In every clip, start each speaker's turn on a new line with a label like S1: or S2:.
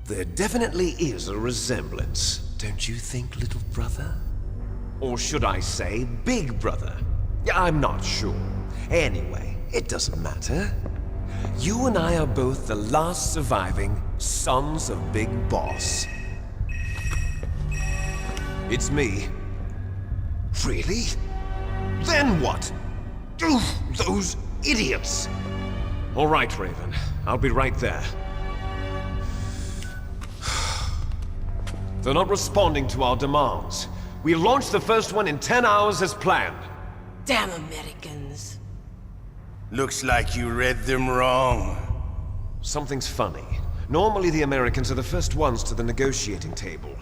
S1: There definitely is a resemblance, don't you think, little brother? Or should I say, big brother? I'm not sure. Anyway, it doesn't matter. You and I are both the last surviving sons of Big Boss. It's me. Really? Then what? Oof, those idiots! All right, Raven. I'll be right there. They're not responding to our demands. We launched the first one in 10 hours as planned.
S2: Damn Americans.
S3: Looks like you read them wrong.
S1: Something's funny. Normally the Americans are the first ones to the negotiating table.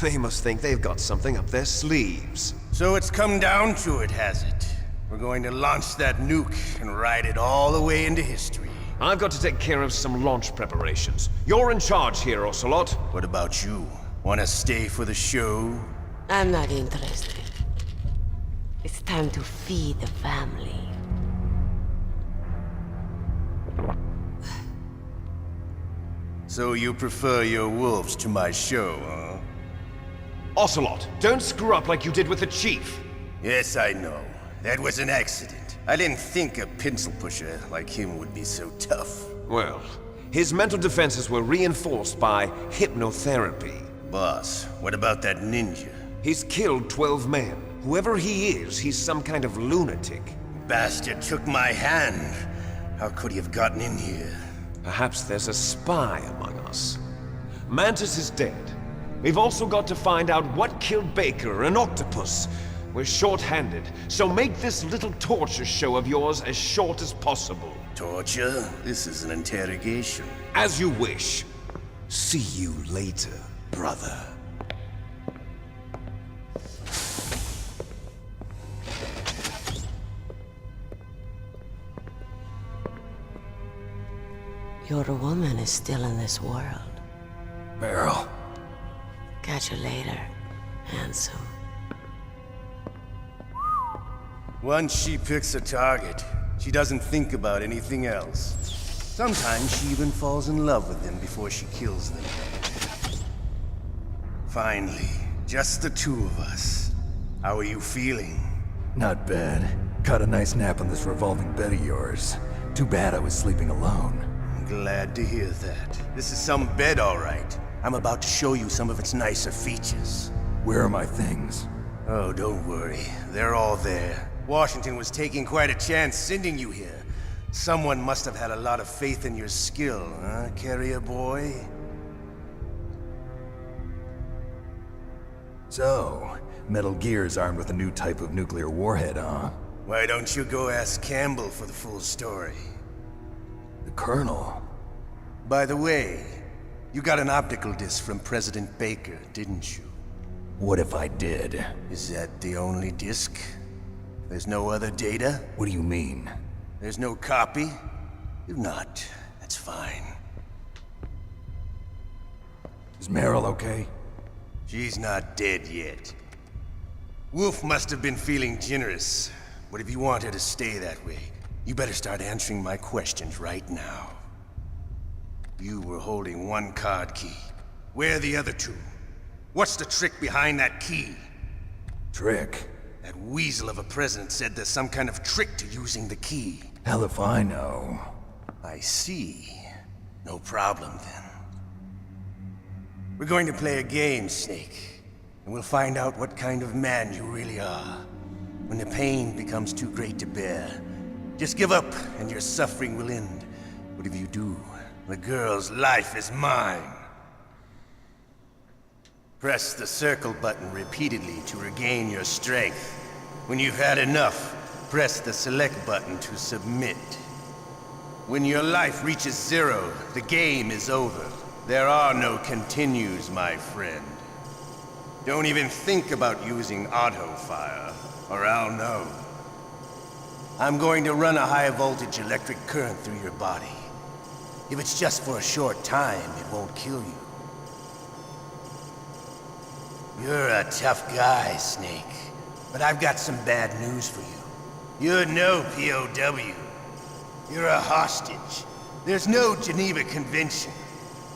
S1: They must think they've got something up their sleeves.
S3: So it's come down to it, has it? We're going to launch that nuke and ride it all the way into history.
S1: I've got to take care of some launch preparations. You're in charge here, Ocelot.
S3: What about you? Wanna stay for the show?
S2: I'm not interested. It's time to feed the family.
S3: So you prefer your wolves to my show, huh?
S1: Ocelot, don't screw up like you did with the Chief.
S3: Yes, I know. That was an accident. I didn't think a pencil pusher like him would be so tough.
S1: Well, his mental defenses were reinforced by hypnotherapy.
S3: Boss, what about that ninja?
S1: He's killed 12 men. Whoever he is, he's some kind of lunatic.
S3: Bastard took my hand. How could he have gotten in here?
S1: Perhaps there's a spy among us. Mantis is dead. We've also got to find out what killed Baker and Octopus. We're short-handed, so make this little torture show of yours as short as possible.
S3: Torture? This is an interrogation.
S1: As you wish. See you later, brother.
S2: Your woman is still in this world.
S4: Meryl.
S2: Catch you later, handsome.
S3: Once she picks a target, she doesn't think about anything else. Sometimes she even falls in love with them before she kills them. Finally, just the two of us. How are you feeling?
S4: Not bad. Caught a nice nap on this revolving bed of yours. Too bad I was sleeping alone.
S3: I'm glad to hear that. This is some bed, all right. I'm about to show you some of its nicer features.
S4: Where are my things?
S3: Oh, don't worry. They're all there. Washington was taking quite a chance sending you here. Someone must have had a lot of faith in your skill, huh, carrier boy?
S4: So, Metal Gear's armed with a new type of nuclear warhead, huh?
S3: Why don't you go ask Campbell for the full story?
S4: The Colonel?
S3: By the way, you got an optical disc from President Baker, didn't you?
S4: What if I did?
S3: Is that the only disc? There's no other data?
S4: What do you mean?
S3: There's no copy? If not, that's fine.
S4: Is Meryl okay?
S3: She's not dead yet. Wolf must have been feeling generous. But if you want her to stay that way, you better start answering my questions right now. You were holding one card key. Where are the other two? What's the trick behind that key?
S4: Trick?
S3: That weasel of a president said there's some kind of trick to using the key.
S4: Hell if I know.
S3: I see. No problem then. We're going to play a game, Snake. And we'll find out what kind of man you really are. When the pain becomes too great to bear, just give up and your suffering will end. But if you do, the girl's life is mine. Press the circle button repeatedly to regain your strength. When you've had enough, press the select button to submit. When your life reaches 0, the game is over. There are no continues, my friend. Don't even think about using auto fire, or I'll know. I'm going to run a high voltage electric current through your body. If it's just for a short time, it won't kill you. You're a tough guy, Snake. But I've got some bad news for you. You're no POW. You're a hostage. There's no Geneva Convention.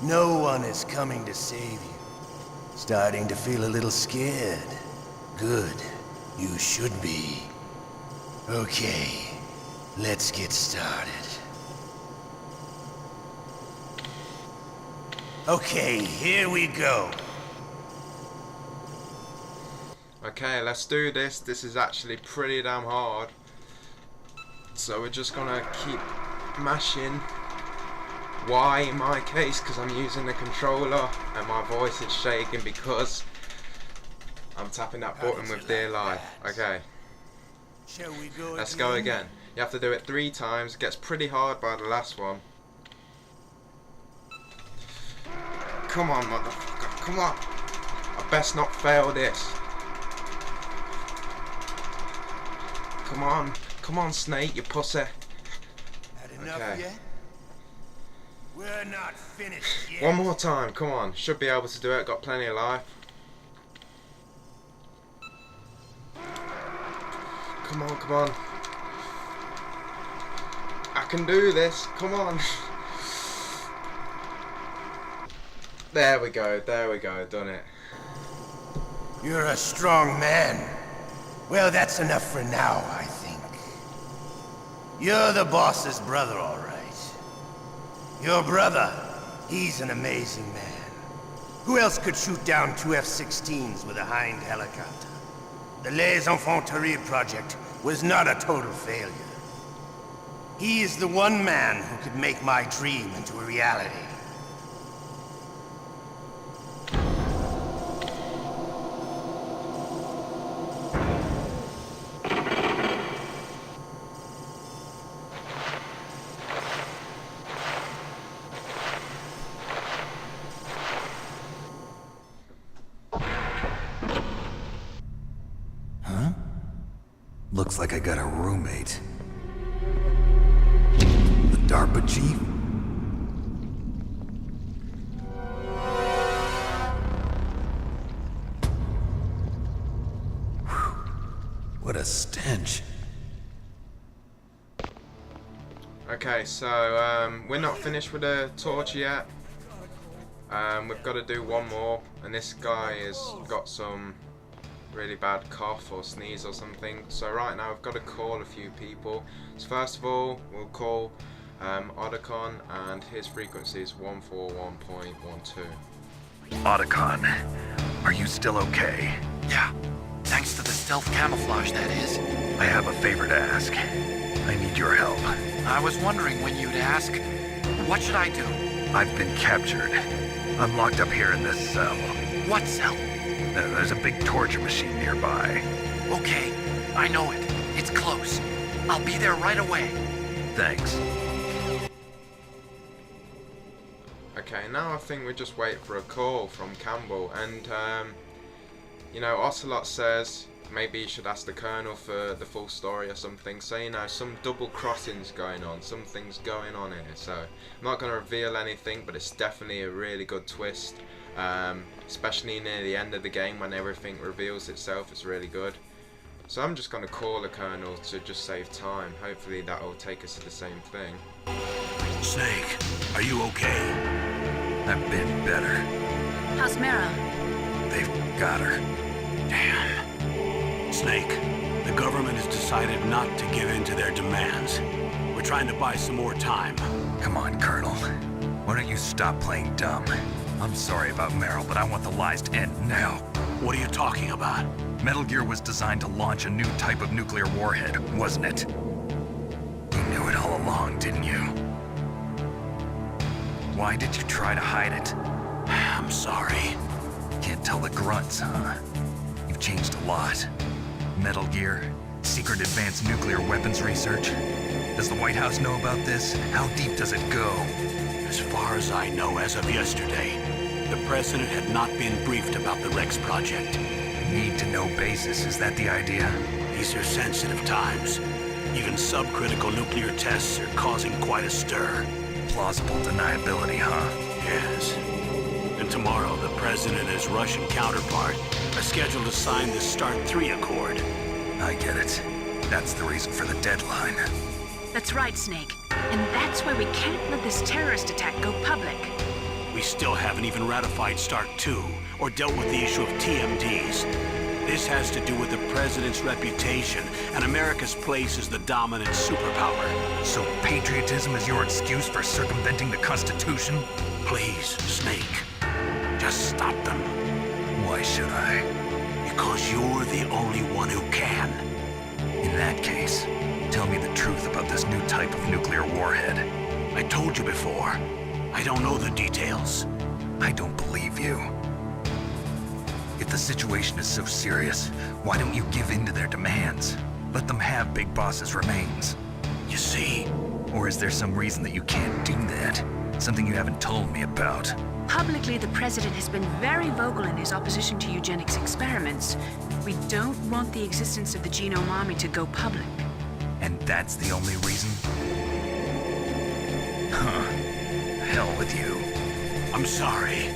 S3: No one is coming to save you. Starting to feel a little scared. Good. You should be. Okay, let's get started. Okay, here we go.
S5: Okay, let's do this. This is actually pretty damn hard. So we're just gonna keep mashing Y in my case because I'm using the controller and my voice is shaking because I'm tapping that button with dear life. Okay,
S3: Shall we go
S5: let's go again. You have to do it 3 times. It gets pretty hard by the last one. Come on, motherfucker, come on. I best not fail this. Come on, Snake, you pussy.
S3: Had enough
S5: Okay.
S3: yet? We're not finished yet.
S5: One more time, come on. Should be able to do it, got plenty of life. Come on. I can do this, come on. There we go, done it.
S3: You're a strong man. Well, that's enough for now, I think. You're the boss's brother, all right. Your brother, he's an amazing man. Who else could shoot down 2 F-16s with a Hind helicopter? The Les Enfants Terribles project was not a total failure. He is the one man who could make my dream into a reality.
S4: Looks like I got a roommate. The DARPA chief? Whew. What a stench.
S5: Okay, so we're not finished with the torture yet. We've got to do one more, and this guy has got some really bad cough or sneeze or something. So right now I've got to call a few people. So first of all, we'll call Otacon, and his frequency is 141.12.
S4: Otacon, are you still okay?
S6: Yeah, thanks to the stealth camouflage, that is.
S4: I have a favor to ask. I need your help.
S6: I was wondering when you'd ask. What should I do?
S4: I've been captured. I'm locked up here in this cell.
S6: What cell?
S4: There's a big torture machine nearby.
S6: Okay, I know it. It's close. I'll be there right away.
S4: Thanks.
S5: Okay, now I think we just wait for a call from Campbell, and you know, Ocelot says maybe you should ask the Colonel for the full story or something. So, you know, some double crossings going on, something's going on here. So I'm not going to reveal anything, but it's definitely a really good twist, especially near the end of the game when everything reveals itself. It's really good. So I'm just going to call the Colonel to just save time. Hopefully that will take us to the same thing.
S7: Snake, are you okay?
S4: I've been better.
S8: How's Mara?
S4: They've got her.
S7: Damn. Snake, the government has decided not to give in to their demands. We're trying to buy some more time.
S4: Come on, Colonel. Why don't you stop playing dumb? I'm sorry about Meryl, but I want the lies to end now.
S7: What are you talking about?
S4: Metal Gear was designed to launch a new type of nuclear warhead, wasn't it? You knew it all along, didn't you? Why did you try to hide it?
S7: I'm sorry.
S4: Can't tell the grunts, huh? You've changed a lot. Metal Gear, secret advanced nuclear weapons research. Does the White House know about this? How deep does it go?
S7: As far as I know, as of yesterday, the President had not been briefed about the Rex project.
S4: Need-to-know basis, is that the idea?
S7: These are sensitive times. Even subcritical nuclear tests are causing quite a stir.
S4: Plausible deniability, huh?
S7: Yes. And tomorrow, the President and his Russian counterpart are scheduled to sign the START 3 Accord.
S4: I get it. That's the reason for the deadline.
S8: That's right, Snake. And that's why we can't let this terrorist attack go public.
S7: We We still haven't even ratified START 2 or dealt with the issue of TMDs. This has to do with the President's reputation and America's place as the dominant superpower.
S4: So patriotism is your excuse for circumventing the Constitution?
S7: Please, Snake, just stop them.
S4: Why should I?
S7: Because you're the only one who can.
S4: In that case, tell me the truth about this new type of nuclear warhead.
S7: I told you before, I don't know the details.
S4: I don't believe you. If the situation is so serious, why don't you give in to their demands? Let them have Big Boss's remains.
S7: You see?
S4: Or is there some reason that you can't do that? Something you haven't told me about?
S8: Publicly, the President has been very vocal in his opposition to eugenics experiments. We don't want the existence of the Genome Army to go public.
S4: And that's the only reason? Huh. Hell with you.
S7: I'm sorry.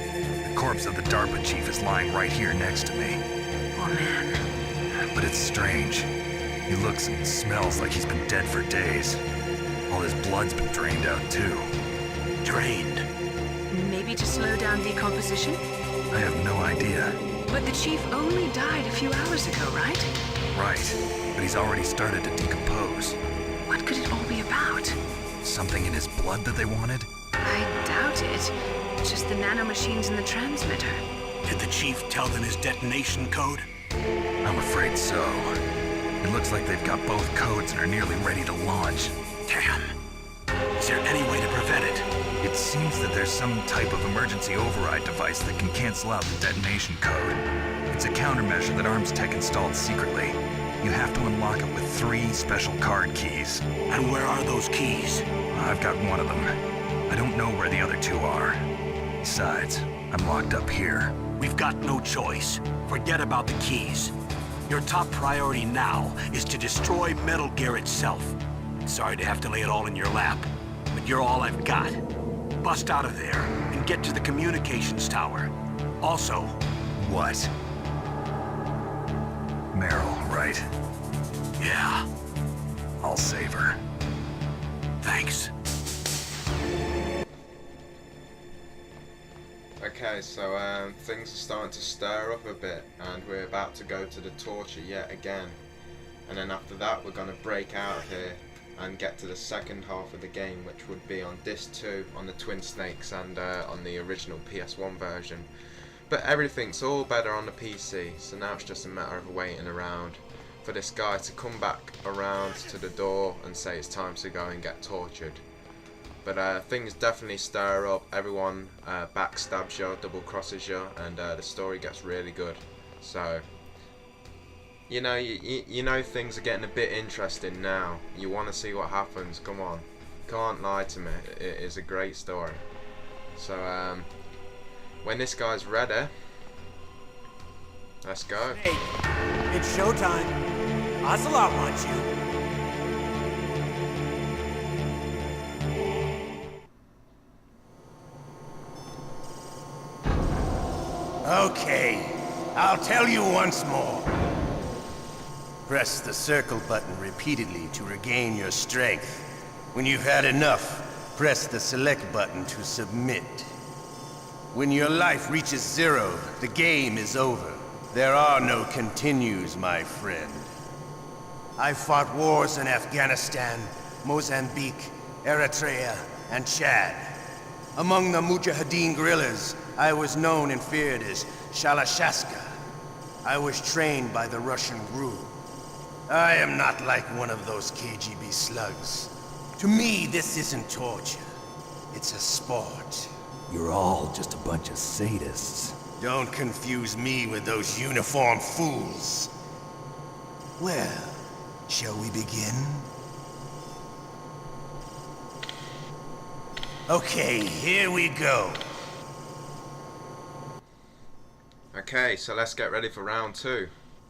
S4: The corpse of the DARPA chief is lying right here next to me.
S8: Oh, man.
S4: But it's strange. He looks and smells like he's been dead for days. All his blood's been drained out, too.
S7: Drained.
S8: Maybe to slow down decomposition?
S4: I have no idea.
S8: But the Chief only died a few hours ago, right?
S4: Right, but he's already started to decompose.
S8: What could it all be about?
S4: Something in his blood that they wanted?
S8: I doubt it. Just the nanomachines in the transmitter.
S7: Did the Chief tell them his detonation code?
S4: I'm afraid so. It looks like they've got both codes and are nearly ready to launch.
S7: Damn. Is there any way to prevent it?
S4: It seems that there's some type of emergency override device that can cancel out the detonation code. It's a countermeasure that Arms Tech installed secretly. You have to unlock it with 3 special card keys.
S7: And where are those keys?
S4: I've got one of them. I don't know where the other 2 are. Besides, I'm locked up here.
S7: We've got no choice. Forget about the keys. Your top priority now is to destroy Metal Gear itself. Sorry to have to lay it all in your lap, but you're all I've got. Bust out of there and get to the communications tower. Also...
S4: What? Meryl, right?
S7: Yeah,
S4: I'll save her.
S7: thanks.
S5: Okay, so things are starting to stir up a bit, and we're about to go to the torture yet again. And then after that, we're going to break out of here and get to the second half of the game, which would be on Disc 2, on the Twin Snakes, and on the original PS1 version. But everything's all better on the PC, so now it's just a matter of waiting around for this guy to come back around to the door and say it's time to go and get tortured. But things definitely stir up, everyone backstabs you, double crosses you, and the story gets really good. So, you know, you know things are getting a bit interesting now. You want to see what happens, come on. Can't lie to me, it is a great story. So, when this guy's ready, let's go.
S9: Hey, it's showtime. Ocelot wants you.
S3: Okay, I'll tell you once more. Press the circle button repeatedly to regain your strength. When you've had enough, press the select button to submit. When your life reaches 0, the game is over. There are no continues, my friend. I fought wars in Afghanistan, Mozambique, Eritrea, and Chad. Among the Mujahideen guerrillas, I was known and feared as Shalashaska. I was trained by the Russian GRU. I am not like one of those KGB slugs. To me, this isn't torture. It's a sport.
S10: You're all just a bunch of sadists.
S3: Don't confuse me with those uniformed fools. Well, shall we begin? Okay, here we go.
S5: Okay, so let's get ready for round 2.